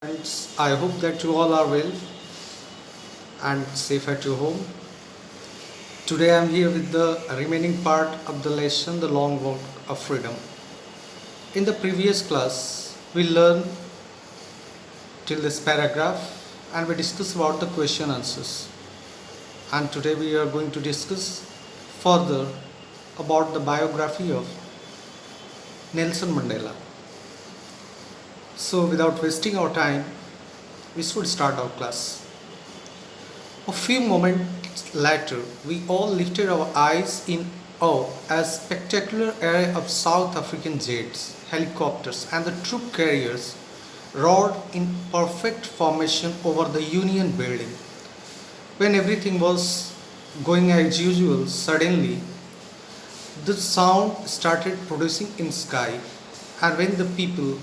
Friends, I hope that you all are well and safe at your home. Today I am here with the remaining part of the lesson, The Long Walk of Freedom. In the previous class, we learned till this paragraph and we discussed about the question answers. And today we are going to discuss further about the biography of Nelson Mandela. So without wasting our time, we should start our class. A few moments later, we all lifted our eyes in awe as spectacular array of South African jets, helicopters, and the troop carriers roared in perfect formation over the Union building. When everything was going as usual, suddenly the sound started producing in sky, and when the people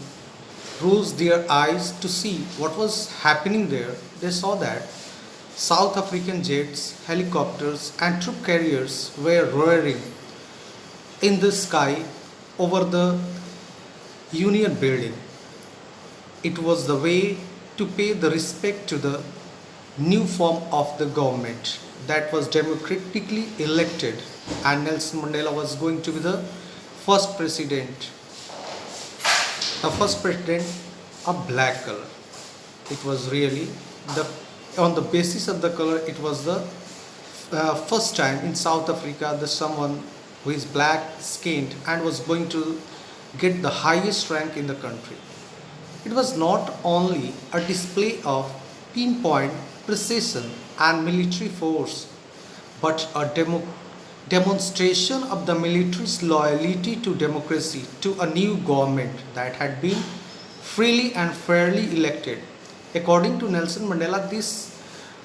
rose their eyes to see what was happening there, they saw that South African jets, helicopters, and troop carriers were roaring in the sky over the Union building. It was the way to pay the respect to the new form of the government that was democratically elected, and Nelson Mandela was going to be first president, the first president of black color. It was really the on the basis of the color. It was the first time in South Africa that someone who is black skinned and was going to get the highest rank in the country. It was not only a display of pinpoint precision and military force, but a demonstration of the military's loyalty to democracy, to a new government that had been freely and fairly elected. According to Nelson Mandela, this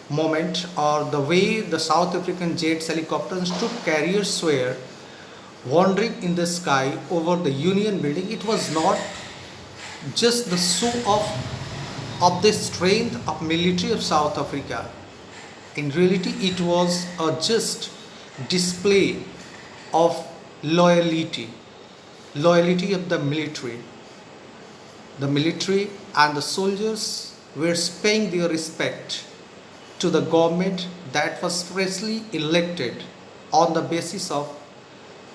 moment, or the way the South African jets, helicopters, and troop carriers were wandering in the sky over the Union building, it was not just the show of the strength of military of South Africa. In reality, it was a just display of loyalty, loyalty of the military. The military and the soldiers were paying their respect to the government that was freshly elected on the basis of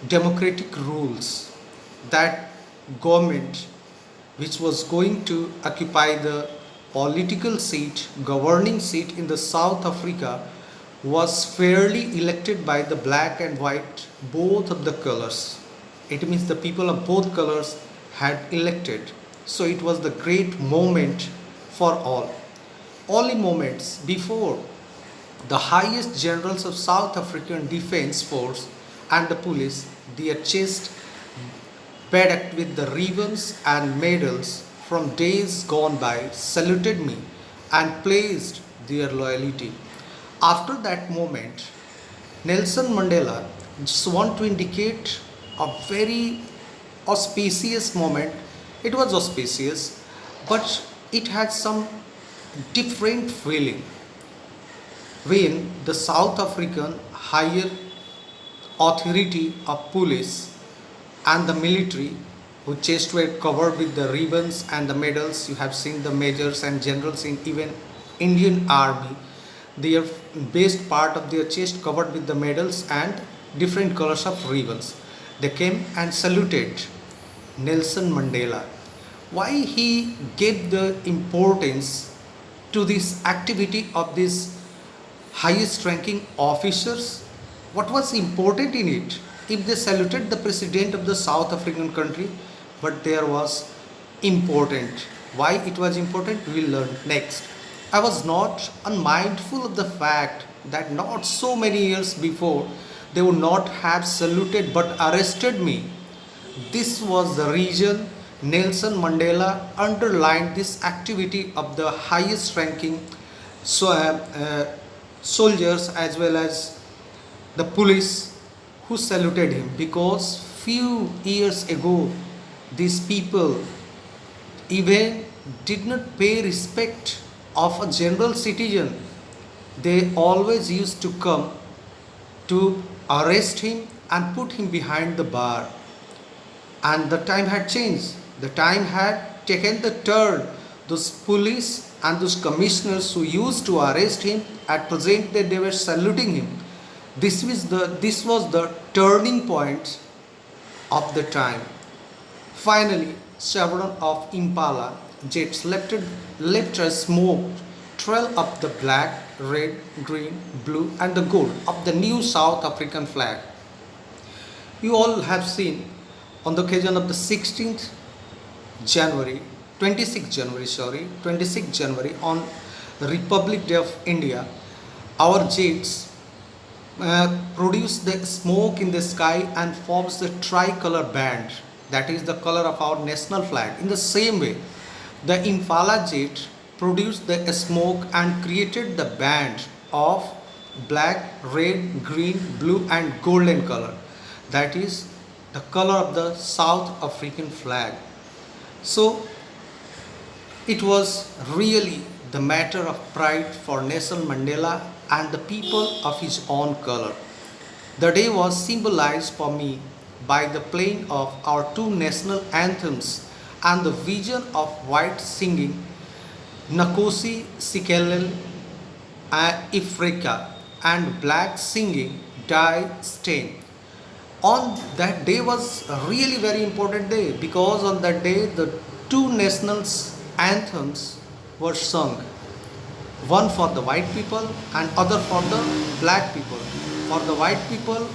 democratic rules. That government, which was going to occupy the political seat, governing seat in the South Africa, was fairly elected by the black and white, both of the colors. It means the people of both colors had elected. So it was the great moment for all. Only moments before, the highest generals of South African Defence Force and the police, their chest bedecked with the ribbons and medals from days gone by, saluted me and placed their loyalty. After that moment, Nelson Mandela just want to indicate a very auspicious moment. It was auspicious, but it had some different feeling when the South African higher authority of police and the military, whose chests were covered with the ribbons and the medals. You have seen the majors and generals in even Indian army, their best part of their chest covered with the medals and different colors of ribbons. They came and saluted Nelson Mandela. Why he gave the importance to this activity of these highest ranking officers? What was important in it? If they saluted the president of the South African country, but there was important. Why it was important, we will learn next. I was not unmindful of the fact that not so many years before they would not have saluted but arrested me. This was the reason Nelson Mandela underlined this activity of the highest ranking soldiers as well as the police who saluted him, because few years ago these people even did not pay respect of a general citizen. They always used to come to arrest him and put him behind the bar. And the time had changed. The time had taken the turn. those police and those commissioners who used to arrest him, at present they were saluting him. This was the turning point of the time. Finally, several of Impala jets left a smoke trail up the black, red, green, blue, and the gold of the new South African flag. You all have seen on the occasion of the 16th January, 26th January, 26th January on Republic Day of India, our jets produce the smoke in the sky and forms the tricolor band, that is the color of our national flag. In the same way, the Impala jet produced the smoke and created the band of black, red, green, blue, and golden color, that is the color of the South African flag. So it was really the matter of pride for Nelson Mandela and the people of his own color. The day was symbolized for me by the playing of our two national anthems and the vision of white singing Nkosi Sikelel Ifrika and black singing Die Stain. On that day was a really very important day, because on that day the two national anthems were sung, one for the white people and other for the black people. For the white people,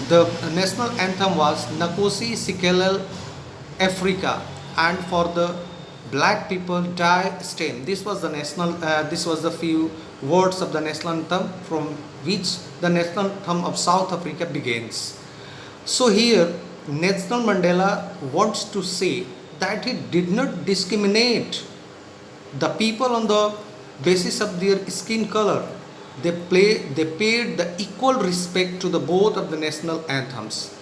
the national anthem was Nkosi Sikelel Africa, and for the black people, Die Stain. This was the few words of the national anthem from which the national anthem of South Africa begins. So here Nelson Mandela wants to say that he did not discriminate the people on the basis of their skin color. They paid the equal respect to the both of the national anthems.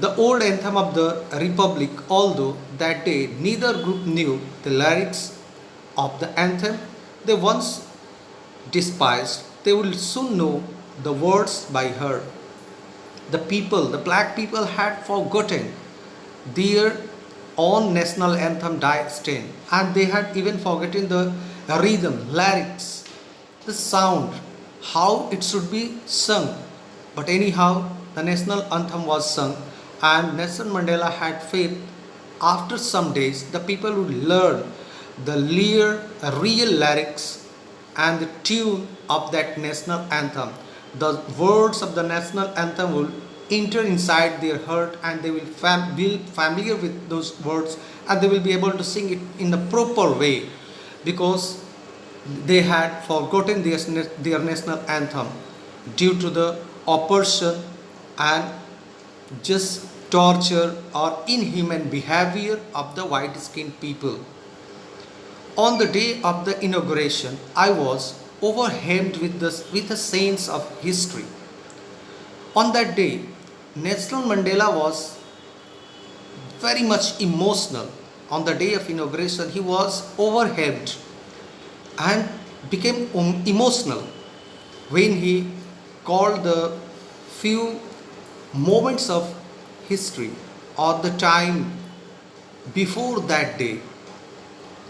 The old anthem of the Republic, although that day neither group knew the lyrics of the anthem they once despised, they will soon know the words by heart. The black people had forgotten their own national anthem Die Stain, and they had even forgotten the rhythm, lyrics, the sound, how it should be sung. But anyhow, the national anthem was sung, and Nelson Mandela had faith after some days the people would learn the real lyrics and the tune of that national anthem. The words of the national anthem will enter inside their heart, and they will be familiar with those words, and they will be able to sing it in the proper way, because they had forgotten their national anthem due to the oppression and just torture or inhuman behavior of the white skinned people. On the day of the inauguration, I was overwhelmed with a sense of history. On that day, Nelson Mandela was very much emotional. On the day of inauguration, he was overwhelmed and became emotional when he called the few moments of history or the time before that day.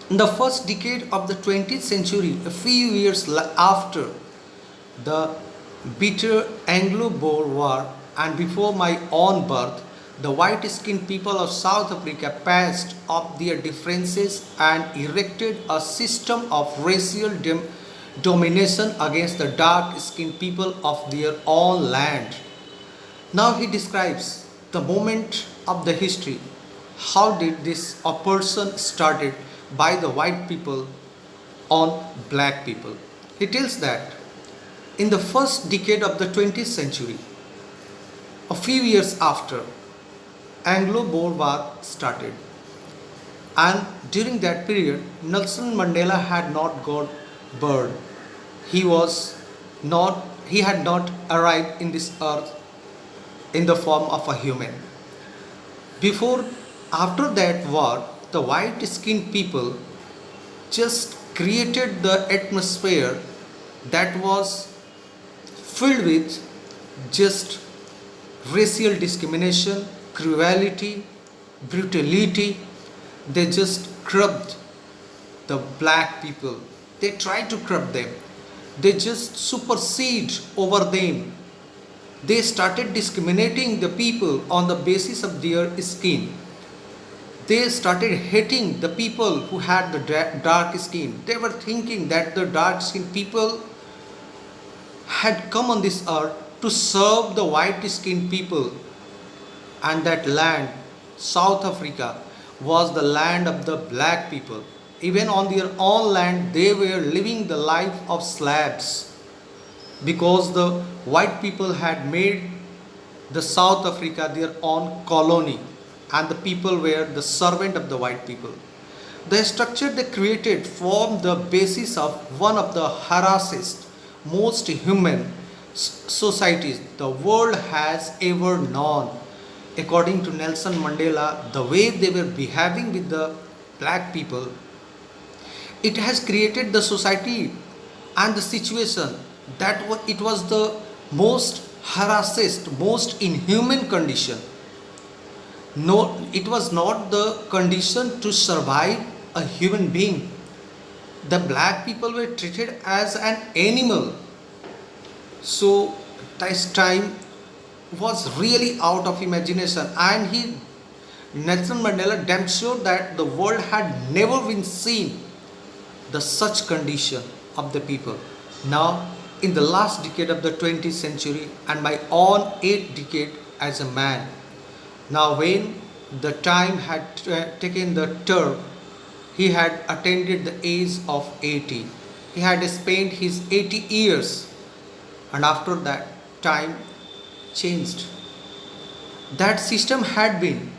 In the first decade of the 20th century, a few years after the bitter Anglo-Boer War and before my own birth, the white-skinned people of South Africa passed off their differences and erected a system of racial domination against the dark-skinned people of their own land. Now he describes the moment of the history. How did this oppression started by the white people on black people? He tells that in the first decade of the 20th century, a few years after, Anglo-Boer War started, and during that period, Nelson Mandela had not got born. He had not arrived in this earth in the form of a human. After that war, the white-skinned people just created the atmosphere that was filled with just racial discrimination, cruelty, brutality. They just corrupt the black people. They try to corrupt them. They just supersede over them. They started discriminating the people on the basis of their skin. They started hating the people who had the dark skin. They were thinking that the dark skinned people had come on this earth to serve the white skinned people, and that land, South Africa, was the land of the black people. Even on their own land, they were living the life of slaves because the white people had made the South Africa their own colony, and the people were the servant of the white people. The structure they created formed the basis of one of the harassest, most human societies the world has ever known. According to Nelson Mandela, the way they were behaving with the black people, it has created the society and the situation that it was the most harassed, most inhuman condition. No, it was not the condition to survive a human being. The black people were treated as an animal. So this time was really out of imagination, and Nelson Mandela demonstrated that the world had never been seen the such condition of the people. Now, in the last decade of the 20th century and my own 8th decade as a man, now when the time had taken the turn, he had attained the age of 80. He had spent his 80 years, and after that time changed. That system had been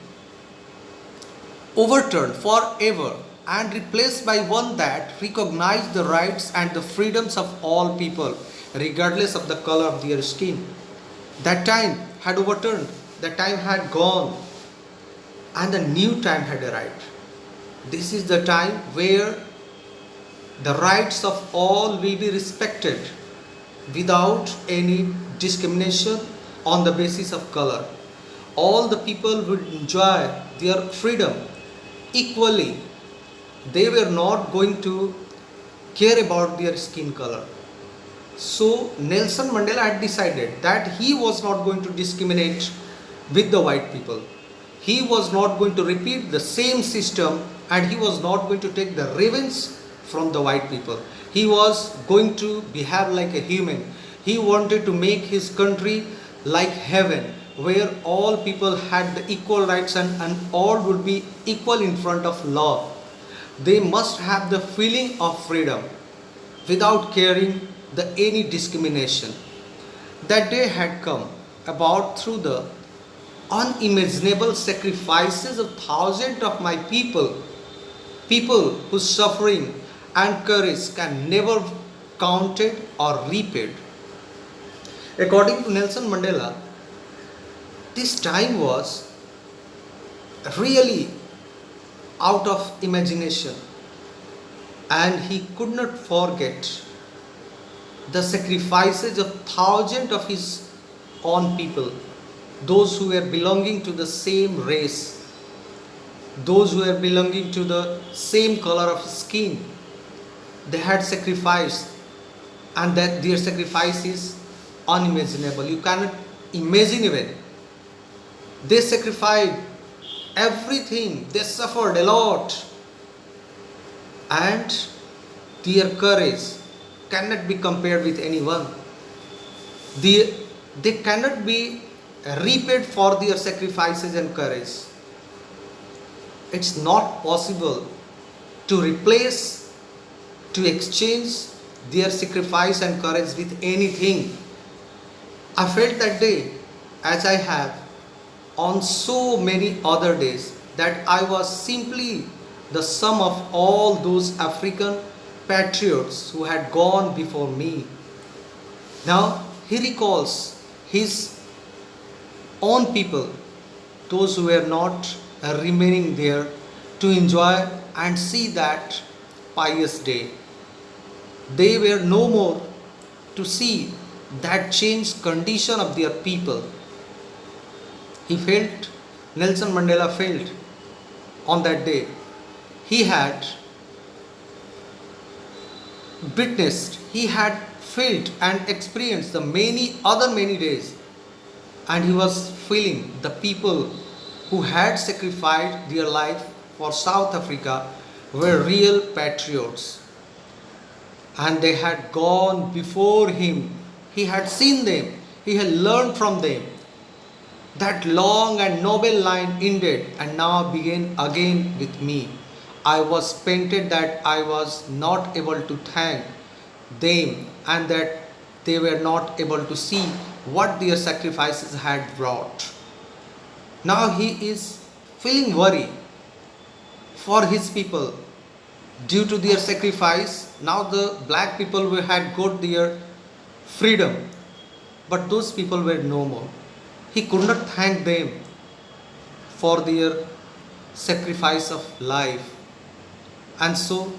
overturned forever and replaced by one that recognized the rights and the freedoms of all people, regardless of the color of their skin. That time had overturned, that time had gone, and a new time had arrived. This is the time where the rights of all will be respected without any discrimination on the basis of color. All the people would enjoy their freedom equally. They were not going to care about their skin color. So Nelson Mandela had decided that he was not going to discriminate with the white people. He was not going to repeat the same system, and he was not going to take the revenge from the white people. He was going to behave like a human. He wanted to make his country like heaven, where all people had the equal rights, and all would be equal in front of law. They must have the feeling of freedom without caring the any discrimination. That day had come about through the unimaginable sacrifices of thousands of my people whose suffering and courage can never counted or repaid. According to Nelson Mandela, this time was really out of imagination, and he could not forget the sacrifices of thousands of his own people, those who were belonging to the same race, those who were belonging to the same color of skin. They had sacrificed, and that their sacrifice is unimaginable. You cannot imagine even. They sacrificed everything, they suffered a lot, and their courage cannot be compared with anyone. They cannot be repaid for their sacrifices and courage. It's not possible to replace, to exchange their sacrifice and courage with anything. I felt that day, as I have on so many other days, that I was simply the sum of all those African patriots who had gone before me. Now he recalls his own people, those who were not remaining there to enjoy and see that pious day. They were no more to see that changed condition of their people. He felt, Nelson Mandela felt on that day, he had witnessed, he had felt and experienced the many days, and he was feeling the people who had sacrificed their life for South Africa were real patriots, and they had gone before him. He had seen them, he had learned from them. That long and noble line ended and now began again with me. I was painted that I was not able to thank them and that they were not able to see what their sacrifices had brought. Now he is feeling worry for his people due to their sacrifice. Now the black people had got their freedom, but those people were no more. He could not thank them for their sacrifice of life. And so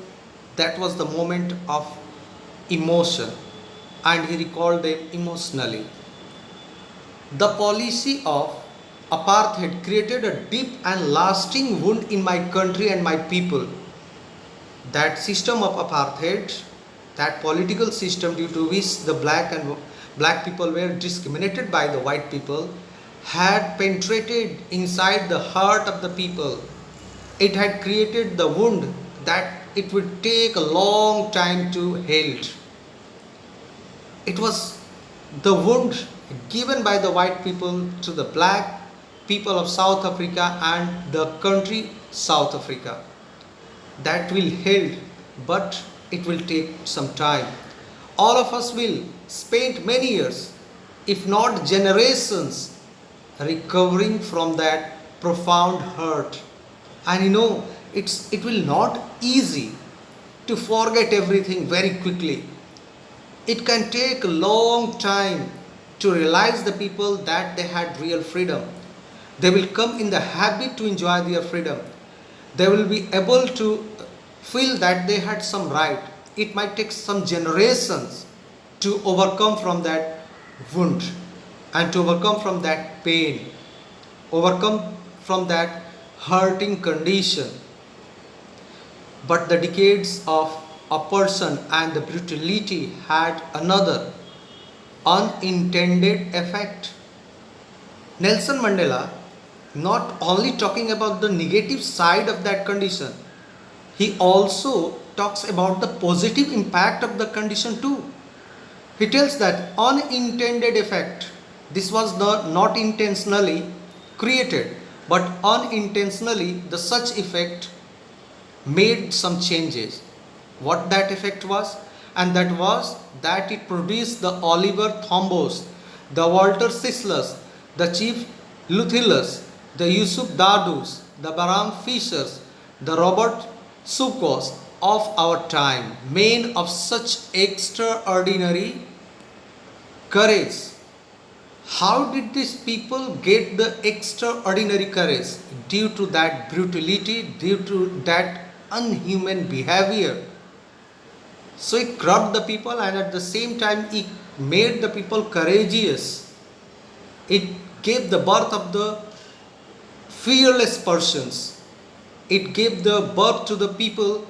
that was the moment of emotion, and he recalled them emotionally. The policy of apartheid created a deep and lasting wound in my country and my people. That system of apartheid, that political system due to which the black people were discriminated by the white people, had penetrated inside the heart of the people. It had created the wound that it would take a long time to heal. It was the wound given by the white people to the black people of South Africa and the country South Africa that will heal, but it will take some time. All of us will spend many years, if not generations, recovering from that profound hurt. And it will not easy to forget everything very quickly. It can take a long time to realize the people that they had real freedom. They will come in the habit to enjoy their freedom. They will be able to feel that they had some right. It might take some generations to overcome from that wound and to overcome from that pain, overcome from that hurting condition. But the decades of oppression and the brutality had another unintended effect. Nelson Mandela not only talking about the negative side of that condition, he also talks about the positive impact of the condition too. He tells that unintended effect, this was not intentionally created, but unintentionally the such effect made some changes. What that effect was? And that was that it produced the Oliver Thombos, the Walter Sislers, the Chief Luthillers, the Yusuf Dadus, the Baram Fishers, the Robert Sukos of our time, men of such extraordinary courage. How did these people get the extraordinary courage? Due to that brutality, due to that unhuman behavior. So it corrupted the people, and at the same time it made the people courageous. It gave the birth of the fearless persons. It gave the birth to the people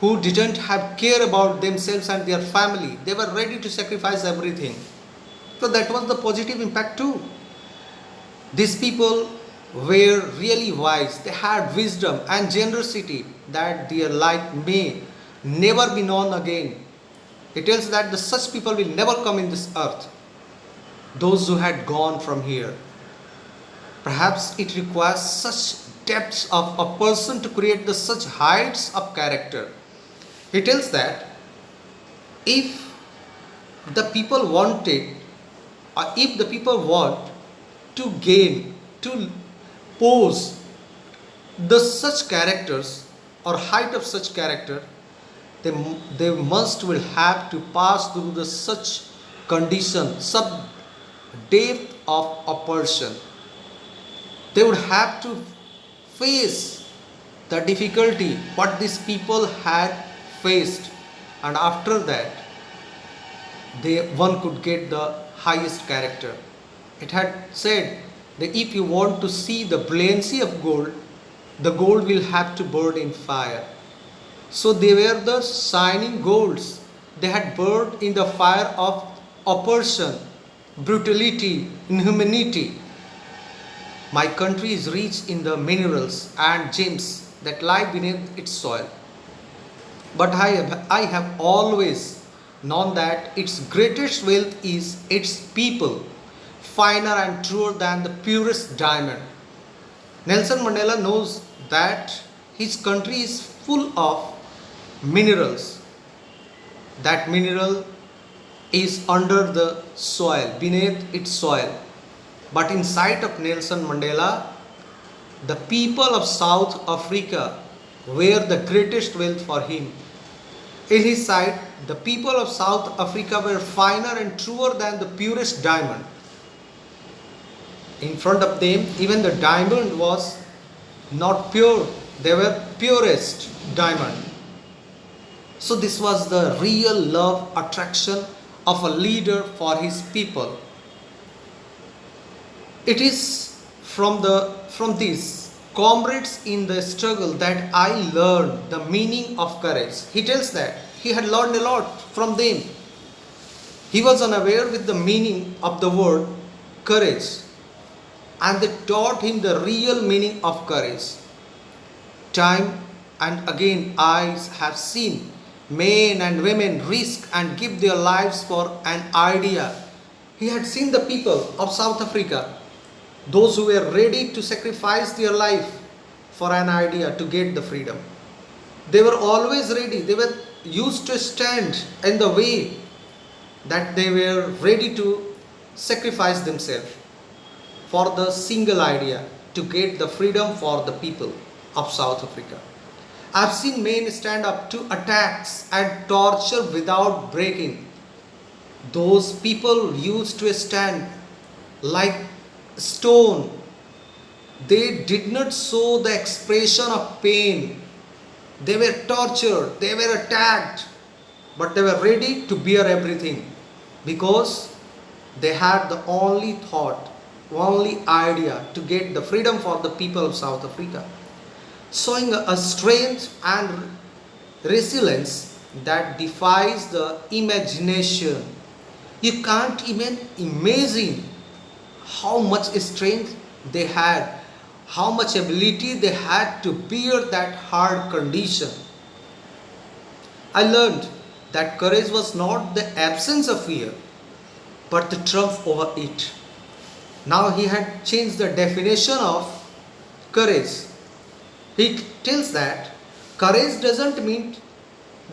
who didn't have care about themselves and their family. They were ready to sacrifice everything. So that was the positive impact too. These people were really wise. They had wisdom and generosity that their light may never be known again. It tells that the such people will never come in this earth. Those who had gone from here. Perhaps it requires such depths of a person to create the such heights of character. He tells that if the people wanted, or if the people want to gain, to pose the such characters or height of such character, they must will have to pass through the such condition, some depth of a person. They would have to face the difficulty what these people had faced, and after that one could get the highest character. It had said that if you want to see the brilliancy of gold, the gold will have to burn in fire. So they were the shining golds they had burned in the fire of oppression, brutality, inhumanity. My country is rich in the minerals and gems that lie beneath its soil. But I have always known that its greatest wealth is its people, finer and truer than the purest diamond. Nelson Mandela knows that his country is full of minerals. That mineral is under the soil, beneath its soil. But in sight of Nelson Mandela, the people of South Africa were the greatest wealth for him. In his sight, the people of South Africa were finer and truer than the purest diamond. In front of them, even the diamond was not pure, they were purest diamond. So this was the real love attraction of a leader for his people. It is from these comrades in the struggle that I learned the meaning of courage. He tells that he had learned a lot from them. He was unaware with the meaning of the word courage, and they taught him the real meaning of courage. Time and again I have seen men and women risk and give their lives for an idea. He had seen the people of South Africa, those who were ready to sacrifice their life for an idea to get the freedom. They were always ready. They were used to stand in the way that they were ready to sacrifice themselves for the single idea to get the freedom for the people of South Africa. I've seen men stand up to attacks and torture without breaking. Those people used to stand like stone. They did not show the expression of pain. They were tortured, they were attacked, but they were ready to bear everything because they had the only thought, only idea to get the freedom for the people of South Africa, showing a strength and resilience that defies the imagination. You can't even imagine how much strength they had, how much ability they had to bear that hard condition. I learned that courage was not the absence of fear, but the triumph over it. Now he had changed the definition of courage. He tells that courage doesn't mean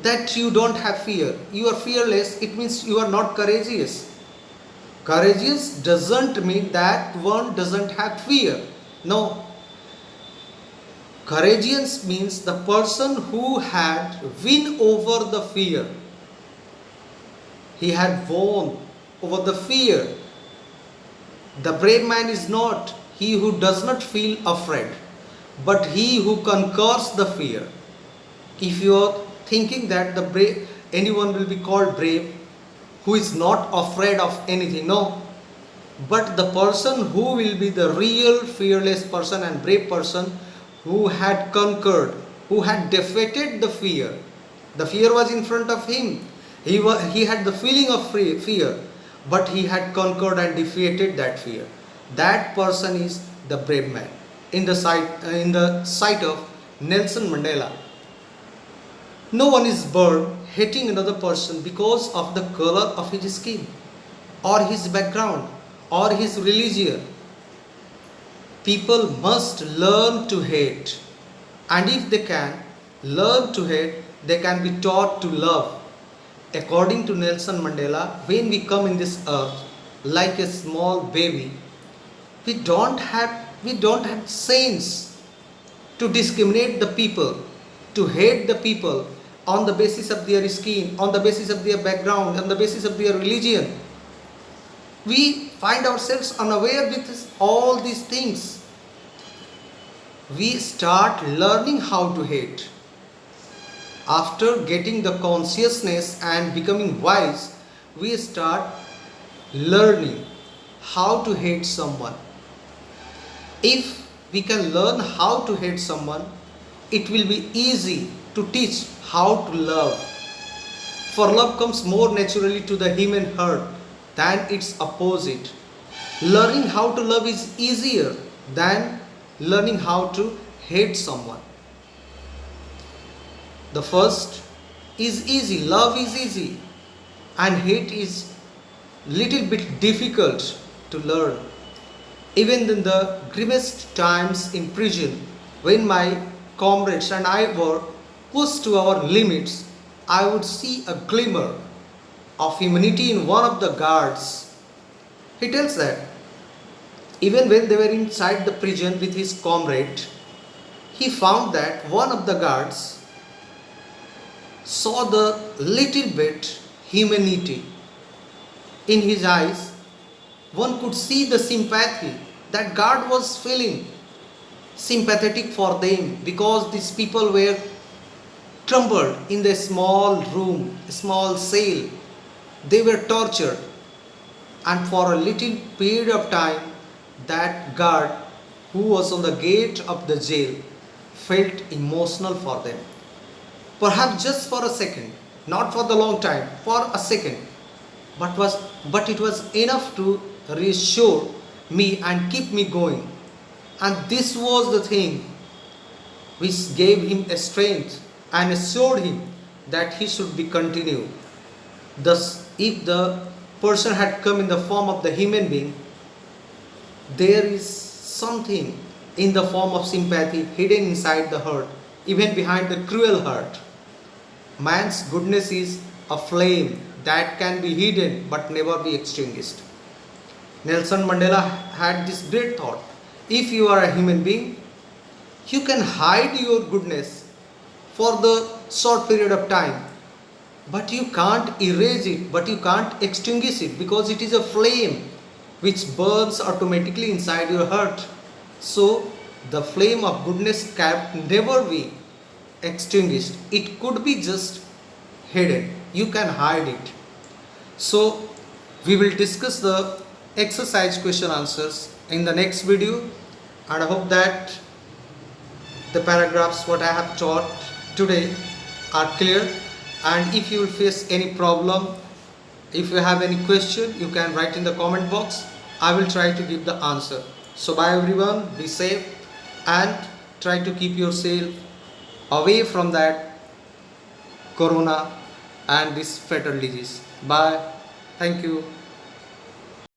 that you don't have fear. You are fearless, it means you are not courageous. Courageous doesn't mean that one doesn't have fear. No. Courageous means the person who had won over the fear. He had won over the fear. The brave man is not he who does not feel afraid, but he who conquers the fear. If you are thinking that anyone will be called brave who is not afraid of anything, no. But the person who will be the real fearless person and brave person who had conquered, who had defeated the fear. The fear was in front of him. He had the feeling of fear, but he had conquered and defeated that fear. That person is the brave man in the sight of Nelson Mandela. No one is born hating another person because of the color of his skin or his background or his religion. People must learn to hate, and if they can learn to hate, they can be taught to love. According to Nelson Mandela, when we come in this earth like a small baby, we don't have sense to discriminate the people, to hate the people on the basis of their skin, on the basis of their background, on the basis of their religion. We find ourselves unaware with all these things. We start learning how to hate. After getting the consciousness and becoming wise, we start learning how to hate someone. If we can learn how to hate someone, it will be easy to teach how to love. For love comes more naturally to the human heart than its opposite. Learning how to love is easier than learning how to hate someone. The first is easy, love is easy, and hate is little bit difficult to learn. Even in the grimmest times in prison, when my comrades and I were pushed to our limits, I would see a glimmer of humanity in one of the guards. He tells that even when they were inside the prison with his comrade, he found that one of the guards saw the little bit humanity in his eyes. One could see the sympathy that guard was feeling sympathetic for them because these people were trembled in the small room, small cell. They were tortured, and for a little period of time, that guard who was on the gate of the jail felt emotional for them. Perhaps just for a second, not for the long time, for a second, but it was enough to reassure me and keep me going. And this was the thing which gave him a strength and assured him that he should be continued. Thus, if the person had come in the form of the human being, there is something in the form of sympathy hidden inside the heart, even behind the cruel heart. Man's goodness is a flame that can be hidden but never be extinguished. Nelson Mandela had this great thought. If you are a human being, you can hide your goodness for the short period of time, but you can't erase it, but you can't extinguish it because it is a flame which burns automatically inside your heart. So, the flame of goodness can never be extinguished. It could be just hidden. You can hide it. So, we will discuss the exercise question answers in the next video, and I hope that the paragraphs what I have taught today are clear. And if you will face any problem, if you have any question, you can write in the comment box. I will try to give the answer. So bye everyone, be safe and try to keep yourself away from that corona and this fatal disease. Bye. Thank you.